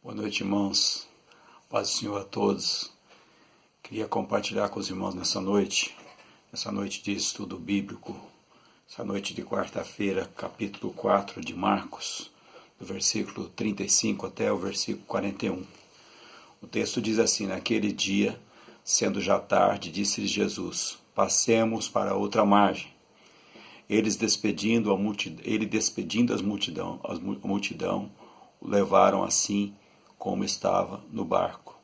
Boa noite, irmãos. Paz do Senhor a todos. Queria compartilhar com os irmãos nessa noite de estudo bíblico, essa noite de quarta-feira, capítulo 4 de Marcos, do versículo 35 até o versículo 41. O texto diz assim: naquele dia, sendo já tarde, disse-lhes Jesus: passemos para a outra margem. Ele despedindo a multidão, o levaram assim como estava no barco,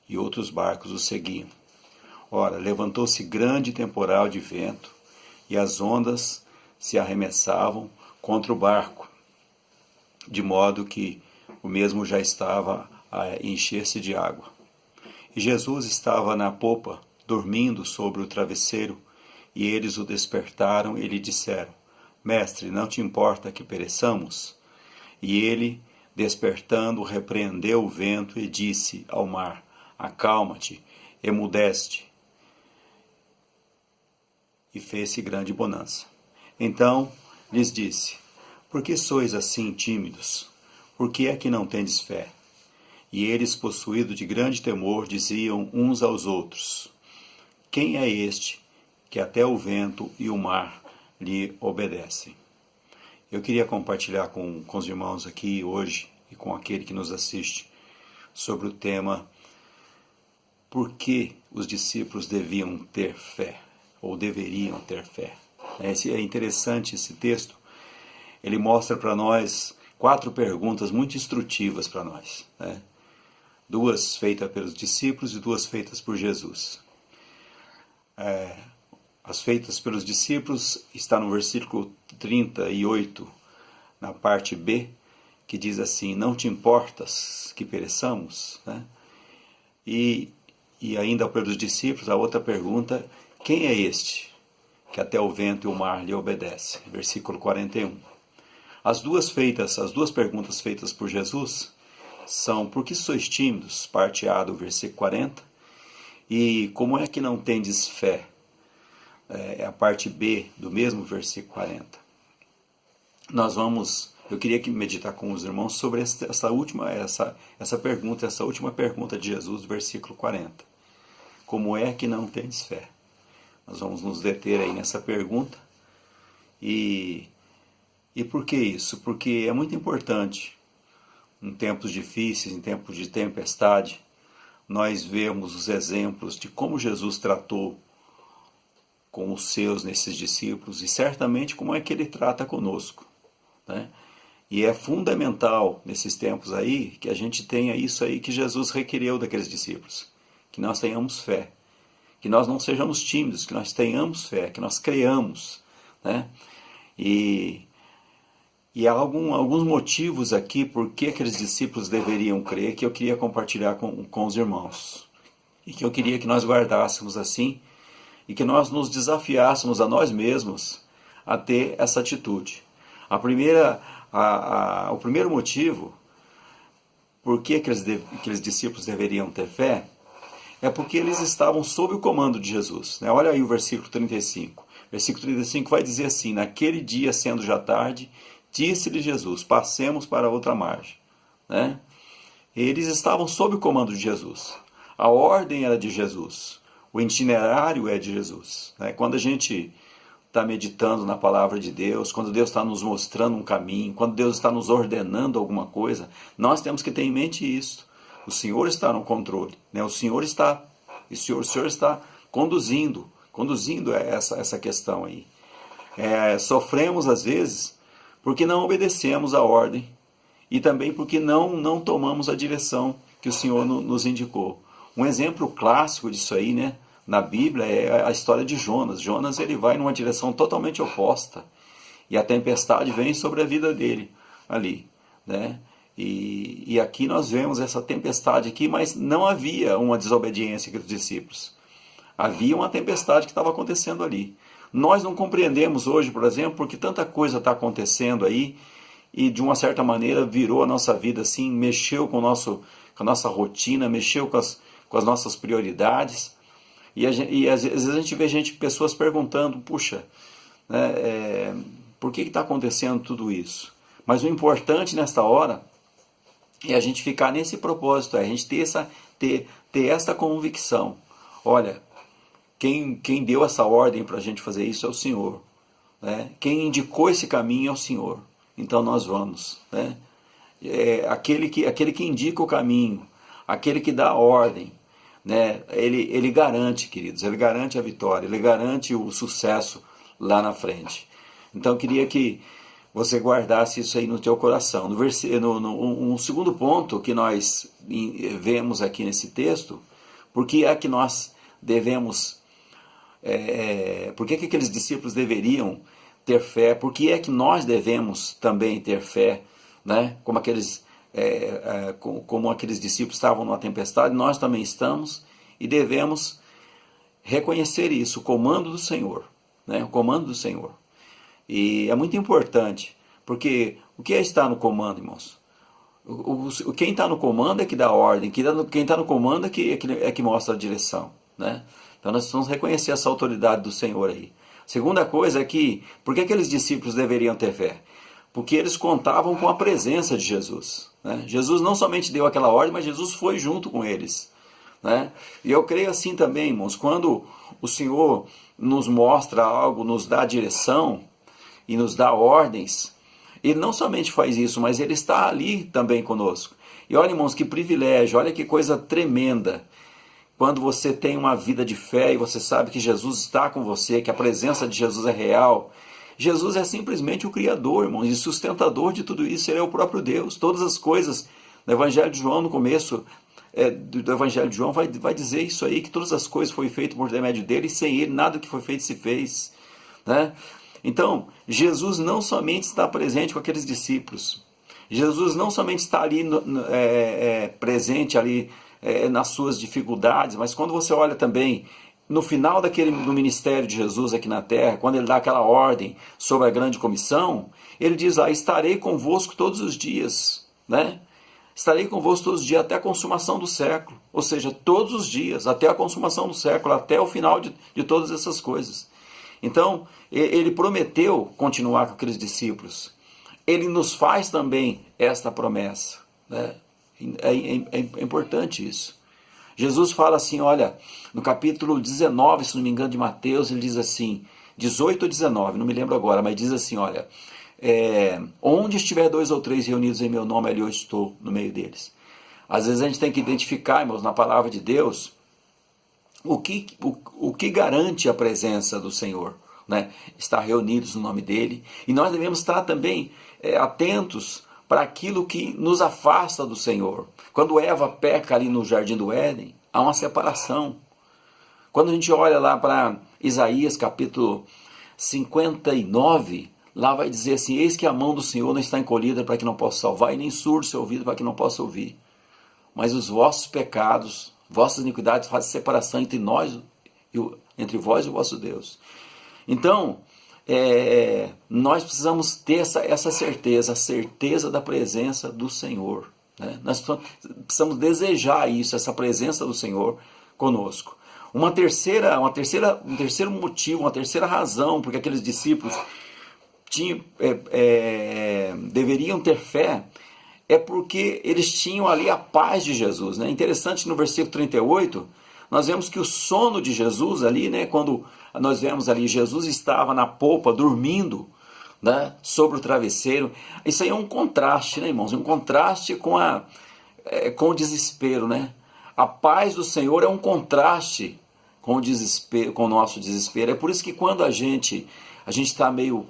e outros barcos o seguiam. Ora, levantou-se grande temporal de vento, e as ondas se arremessavam contra o barco, de modo que o mesmo já estava a encher-se de água. E Jesus estava na popa, dormindo sobre o travesseiro, e eles o despertaram e lhe disseram: Mestre, não te importa que pereçamos? E ele, despertando, repreendeu o vento e disse ao mar: acalma-te, emudece. E fez-se grande bonança. Então lhes disse: por que sois assim tímidos? Por que é que não tendes fé? E eles, possuídos de grande temor, diziam uns aos outros: quem é este que até o vento e o mar lhe obedecem? Eu queria compartilhar com os irmãos aqui hoje e com aquele que nos assiste sobre o tema: por que os discípulos deviam ter fé, ou deveriam ter fé. É interessante esse texto. Ele mostra para nós 4 perguntas muito instrutivas para nós, né? 2 feitas pelos discípulos e 2 feitas por Jesus. As feitas pelos discípulos está no versículo 38, na parte B, que diz assim: não te importas que pereçamos? Né? E ainda pelos discípulos, a outra pergunta: quem é este que até o vento e o mar lhe obedece? Versículo 41. As duas perguntas feitas por Jesus são: por que sois tímidos? Parte A do versículo 40. E como é que não tendes fé? É a parte B do mesmo versículo 40. Eu queria meditar com os irmãos sobre essa última pergunta de Jesus, do versículo 40. Como é que não tendes fé? Nós vamos nos deter aí nessa pergunta. E por que isso? Porque é muito importante, em tempos difíceis, em tempos de tempestade, nós vemos os exemplos de como Jesus tratou com os seus nesses discípulos, e certamente como é que ele trata conosco, né? E é fundamental nesses tempos aí que a gente tenha isso aí que Jesus requereu daqueles discípulos: que nós tenhamos fé, que nós não sejamos tímidos, que nós tenhamos fé, que nós creiamos, né? E há alguns motivos aqui por que aqueles discípulos deveriam crer, que eu queria compartilhar com os irmãos, e que eu queria que nós guardássemos assim, e que nós nos desafiássemos a nós mesmos a ter essa atitude. O primeiro motivo por que aqueles discípulos deveriam ter fé é porque eles estavam sob o comando de Jesus, né? Olha aí o versículo 35. Versículo 35 vai dizer assim: naquele dia, sendo já tarde, disse-lhe Jesus: passemos para outra margem, né? Eles estavam sob o comando de Jesus. A ordem era de Jesus. O itinerário é de Jesus, né? Quando a gente está meditando na palavra de Deus, quando Deus está nos mostrando um caminho, quando Deus está nos ordenando alguma coisa, nós temos que ter em mente isso. O Senhor está no controle, né? O Senhor está conduzindo essa questão aí. Sofremos às vezes porque não obedecemos a ordem, e também porque não tomamos a direção que o Senhor nos indicou. Um exemplo clássico disso aí, né, na Bíblia, é a história de Jonas. Jonas, ele vai numa direção totalmente oposta, e a tempestade vem sobre a vida dele ali, né? E aqui nós vemos essa tempestade aqui, mas não havia uma desobediência dos discípulos. Havia uma tempestade que estava acontecendo ali. Nós não compreendemos hoje, por exemplo, porque tanta coisa está acontecendo aí, e de uma certa maneira virou a nossa vida assim, mexeu com a nossa rotina, mexeu com as nossas prioridades. E às vezes a gente vê pessoas perguntando: puxa, né, por que está acontecendo tudo isso? Mas o importante nesta hora E a gente ficar nesse propósito, a gente ter essa convicção. Olha, quem deu essa ordem para a gente fazer isso é o Senhor. Né? Quem indicou esse caminho é o Senhor. Então nós vamos. Né? Aquele que indica o caminho, aquele que dá a ordem, né? Ele garante, queridos, ele garante a vitória, ele garante o sucesso lá na frente. Então eu queria que você guardasse isso aí no teu coração. No segundo ponto que nós vemos aqui nesse texto, por que é que nós devemos, por que aqueles discípulos deveriam ter fé, por que é que nós devemos também ter fé, né? Como aqueles discípulos estavam numa tempestade, nós também estamos e devemos reconhecer isso, o comando do Senhor, né? O comando do Senhor. E é muito importante, porque o que é estar no comando, irmãos? Quem está no comando é que dá ordem, quem está no comando é que mostra a direção, né? Então nós precisamos reconhecer essa autoridade do Senhor aí. Segunda coisa é que, por que aqueles discípulos deveriam ter fé? Porque eles contavam com a presença de Jesus. Né? Jesus não somente deu aquela ordem, mas Jesus foi junto com eles. Né? E eu creio assim também, irmãos, quando o Senhor nos mostra algo, nos dá direção e nos dá ordens, Ele não somente faz isso, mas Ele está ali também conosco. E olha, irmãos, que privilégio, olha que coisa tremenda. Quando você tem uma vida de fé e você sabe que Jesus está com você, que a presença de Jesus é real. Jesus é simplesmente o Criador, irmãos, e sustentador de tudo isso. Ele é o próprio Deus. Todas as coisas, no Evangelho de João, no começo do Evangelho de João, vai dizer isso aí, que todas as coisas foram feitas por intermédio dele, e sem ele nada que foi feito se fez. Né? Então, Jesus não somente está presente com aqueles discípulos. Jesus não somente está ali presente ali nas suas dificuldades, mas quando você olha também no final do ministério de Jesus aqui na terra, quando ele dá aquela ordem sobre a grande comissão, ele diz lá, estarei convosco todos os dias, né? Estarei convosco todos os dias até a consumação do século, ou seja, todos os dias, até a consumação do século, até o final de todas essas coisas. Então, ele prometeu continuar com aqueles discípulos. Ele nos faz também esta promessa, né? É importante isso. Jesus fala assim, olha, no capítulo 19, se não me engano, de Mateus, ele diz assim, 18 ou 19, não me lembro agora, mas diz assim, olha, onde estiver 2 ou 3 reunidos em meu nome, ali eu estou no meio deles. Às vezes a gente tem que identificar, irmãos, na palavra de Deus, o que garante a presença do Senhor, né? Estar reunidos no nome dele, e nós devemos estar também atentos para aquilo que nos afasta do Senhor. Quando Eva peca ali no jardim do Éden, há uma separação. Quando a gente olha lá para Isaías capítulo 59, lá vai dizer assim, eis que a mão do Senhor não está encolhida para que não possa salvar, e nem surdo seu ouvido para que não possa ouvir. Mas os vossos pecados, vossas iniquidades fazem separação entre entre vós e o vosso Deus. Então, nós precisamos ter essa certeza, a certeza da presença do Senhor. Né? Nós precisamos desejar isso, essa presença do Senhor conosco. Um terceiro motivo, uma terceira razão porque aqueles discípulos deveriam ter fé, é porque eles tinham ali a paz de Jesus. Né? Interessante, no versículo 38, nós vemos que o sono de Jesus ali, né, quando nós vemos ali, Jesus estava na polpa, dormindo, né, sobre o travesseiro. Isso aí é um contraste, né, irmãos? Um contraste com o desespero, né? A paz do Senhor é um contraste com o desespero, com o nosso desespero. É por isso que quando a gente está meio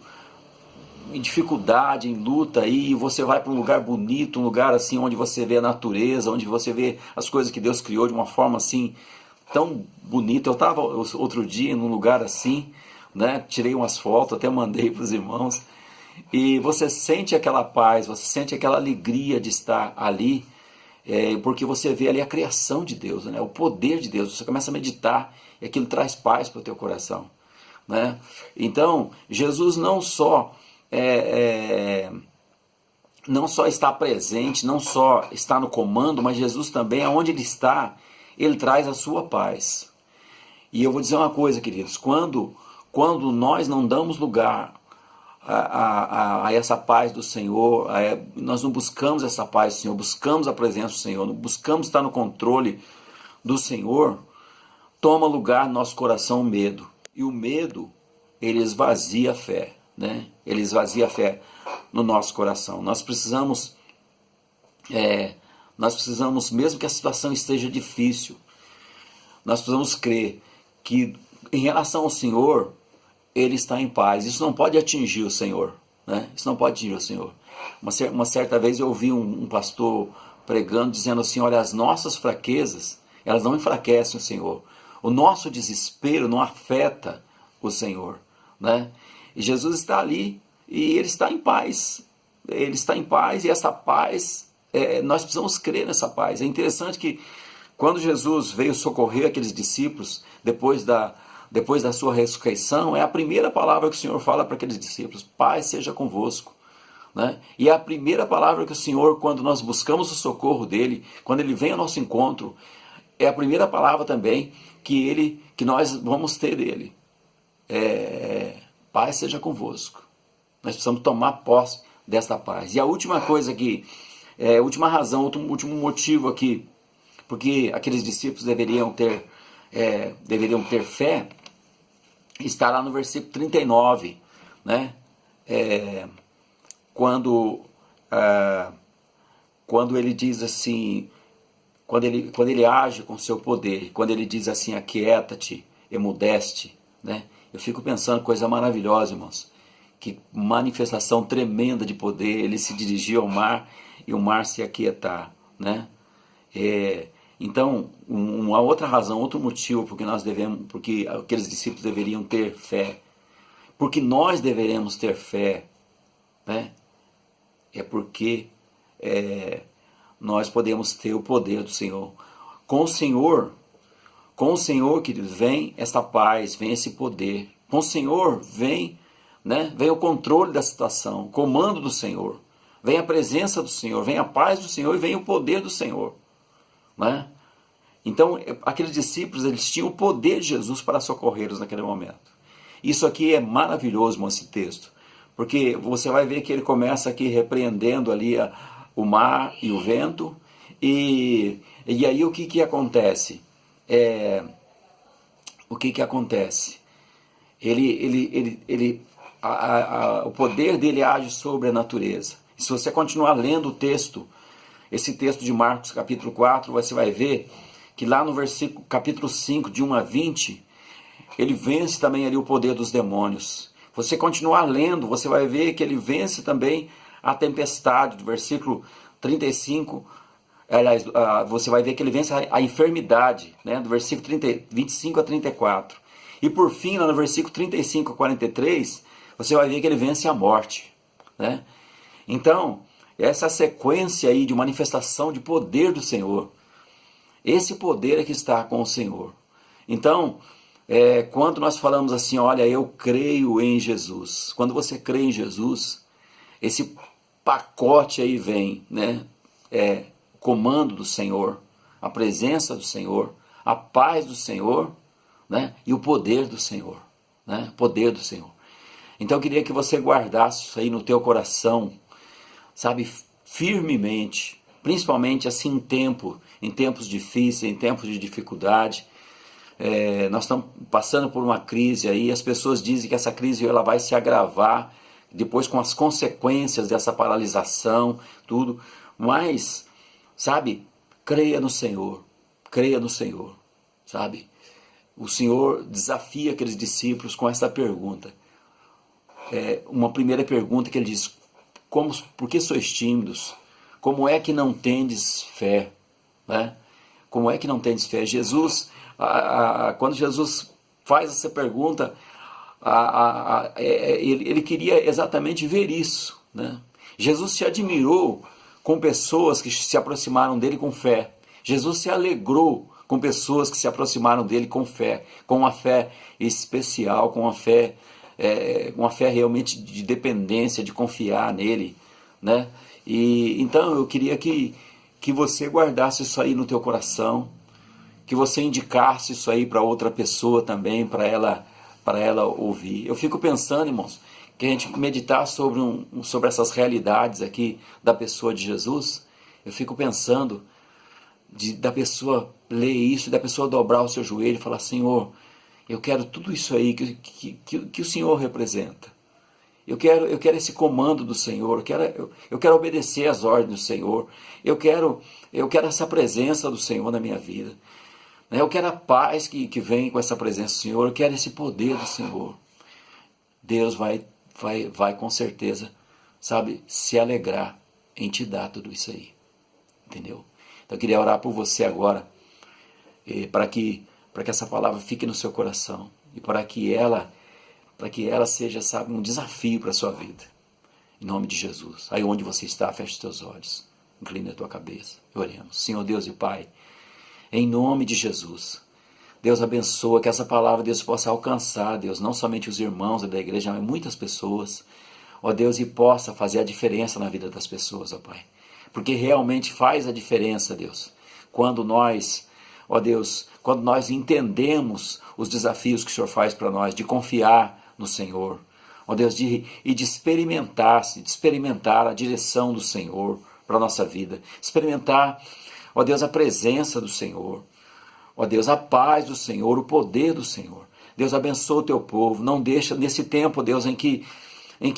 em dificuldade, em luta, e você vai para um lugar bonito, um lugar assim onde você vê a natureza, onde você vê as coisas que Deus criou de uma forma assim tão bonita. Eu estava outro dia num lugar assim, né? Tirei umas fotos, até mandei para os irmãos, e você sente aquela paz, você sente aquela alegria de estar ali, porque você vê ali a criação de Deus, né? O poder de Deus. Você começa a meditar e aquilo traz paz para o teu coração, né? Então, Jesus não só está presente, não só está no comando, mas Jesus também, aonde ele está, ele traz a sua paz. E eu vou dizer uma coisa, queridos, quando nós não damos lugar a essa paz do Senhor, nós não buscamos essa paz do Senhor, buscamos a presença do Senhor, não buscamos estar no controle do Senhor, toma lugar no nosso coração o medo. E o medo, ele esvazia a fé, né? Ele esvazia a fé no nosso coração. Nós precisamos, mesmo que a situação esteja difícil, nós precisamos crer que em relação ao Senhor, Ele está em paz. Isso não pode atingir o Senhor, né? Isso não pode atingir o Senhor. Uma certa vez eu ouvi um pastor pregando, dizendo assim, olha, as nossas fraquezas, elas não enfraquecem o Senhor. O nosso desespero não afeta o Senhor, né? E Jesus está ali e Ele está em paz. Ele está em paz e essa paz, nós precisamos crer nessa paz. É interessante que quando Jesus veio socorrer aqueles discípulos, depois da sua ressurreição, é a primeira palavra que o Senhor fala para aqueles discípulos, paz seja convosco. Né? E é a primeira palavra que o Senhor, quando nós buscamos o socorro dEle, quando Ele vem ao nosso encontro, é a primeira palavra também que nós vamos ter dEle. Paz seja convosco. Nós precisamos tomar posse desta paz. E a última coisa aqui, a última razão, o último motivo aqui, porque aqueles discípulos deveriam ter fé, está lá no versículo 39, né? Quando ele diz assim, quando ele age com seu poder, quando ele diz assim, aquieta-te, emudeste, né? Eu fico pensando, coisa maravilhosa, irmãos, que manifestação tremenda de poder, ele se dirigiu ao mar e o mar se aquietar, né? Então, uma outra razão, outro motivo porque aqueles discípulos deveriam ter fé, porque nós deveremos ter fé, né? Porque nós podemos ter o poder do Senhor. Com o Senhor, queridos, vem essa paz, vem esse poder. Com o Senhor vem, né? Vem o controle da situação, o comando do Senhor. Vem a presença do Senhor, vem a paz do Senhor e vem o poder do Senhor. Né? Então, aqueles discípulos, eles tinham o poder de Jesus para socorrê-los naquele momento. Isso aqui é maravilhoso, irmão, esse texto. Porque você vai ver que ele começa aqui repreendendo ali o mar e o vento. E aí o que acontece? O que acontece? O poder dele age sobre a natureza. E se você continuar lendo o texto, esse texto de Marcos capítulo 4, você vai ver que lá no versículo capítulo 5, de 1 a 20, ele vence também ali o poder dos demônios. Você continuar lendo, você vai ver que ele vence também a tempestade, do versículo 35, aliás, você vai ver que ele vence a enfermidade, né, do versículo 25 a 34. E por fim, lá no versículo 35 a 43, você vai ver que ele vence a morte, né? Então, essa sequência aí de manifestação de poder do Senhor, esse poder é que está com o Senhor. Então, quando nós falamos assim, olha, eu creio em Jesus, quando você crê em Jesus, esse pacote aí vem, né? O comando do Senhor, a presença do Senhor, a paz do Senhor, né? E o poder do Senhor, né? O poder do Senhor. Então eu queria que você guardasse isso aí no teu coração, sabe, firmemente, principalmente assim em tempos difíceis, em tempos de dificuldade. Nós estamos passando por uma crise aí, as pessoas dizem que essa crise ela vai se agravar, depois com as consequências dessa paralisação, tudo, mas, sabe, creia no Senhor, sabe? O Senhor desafia aqueles discípulos com essa pergunta. Uma primeira pergunta que ele diz, por que sois tímidos? Como é que não tendes fé? Né? Como é que não tendes fé? Jesus, quando Jesus faz essa pergunta, ele queria exatamente ver isso. Né? Jesus se admirou com pessoas que se aproximaram dele com fé. Jesus se alegrou com pessoas que se aproximaram dele com fé, com uma fé especial, com uma fé realmente de dependência, de confiar nele, né? E então eu queria que você guardasse isso aí no teu coração, que você indicasse isso aí para outra pessoa também, para ela ouvir. Eu fico pensando, irmãos, que a gente meditar sobre essas realidades aqui da pessoa de Jesus, eu fico pensando da pessoa ler isso, da pessoa dobrar o seu joelho e falar: Senhor, eu quero tudo isso aí que o Senhor representa. Eu quero esse comando do Senhor, eu quero obedecer às ordens do Senhor, eu quero essa presença do Senhor na minha vida. Eu quero a paz que vem com essa presença do Senhor, eu quero esse poder do Senhor. Deus vai com certeza, sabe, se alegrar em te dar tudo isso aí. Entendeu? Então eu queria orar por você agora, para que essa palavra fique no seu coração e para que ela seja, sabe, um desafio para a sua vida. Em nome de Jesus. Aí onde você está, feche os teus olhos, incline a tua cabeça e oremos. Senhor Deus e Pai, em nome de Jesus, Deus abençoa, que essa palavra, Deus, possa alcançar, Deus, não somente os irmãos da igreja, mas muitas pessoas, ó Deus, e possa fazer a diferença na vida das pessoas, ó Pai. Porque realmente faz a diferença, Deus, quando nós, ó Deus, quando nós entendemos os desafios que o Senhor faz para nós, de confiar no Senhor, ó Deus, de experimentar a direção do Senhor para a nossa vida, experimentar, ó Deus, a presença do Senhor, ó Deus, a paz do Senhor, o poder do Senhor. Deus, abençoa o teu povo, não deixa nesse tempo, Deus, em que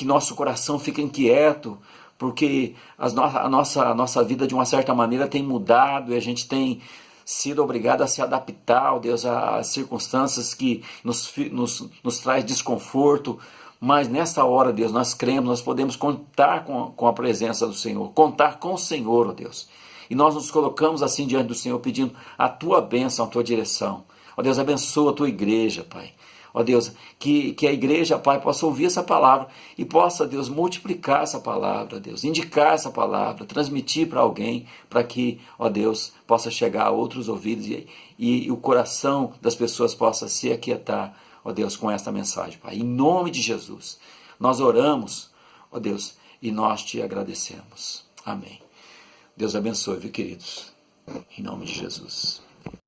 nosso coração fica inquieto, porque a nossa vida de uma certa maneira tem mudado e a gente tem sido obrigado a se adaptar, ó Deus, às circunstâncias que nos traz desconforto. Mas nessa hora, Deus, nós cremos, nós podemos contar com a presença do Senhor, contar com o Senhor, ó Deus. E nós nos colocamos assim diante do Senhor, pedindo a tua bênção, a tua direção. Ó Deus, abençoa a tua igreja, Pai. Ó Deus, que a igreja, Pai, possa ouvir essa palavra e possa, Deus, multiplicar essa palavra, Deus, indicar essa palavra, transmitir para alguém, para que, ó Deus, possa chegar a outros ouvidos e o coração das pessoas possa se aquietar, ó Deus, com esta mensagem, Pai. Em nome de Jesus, nós oramos, ó Deus, e nós te agradecemos. Amém. Deus abençoe, viu, queridos? Em nome de Jesus.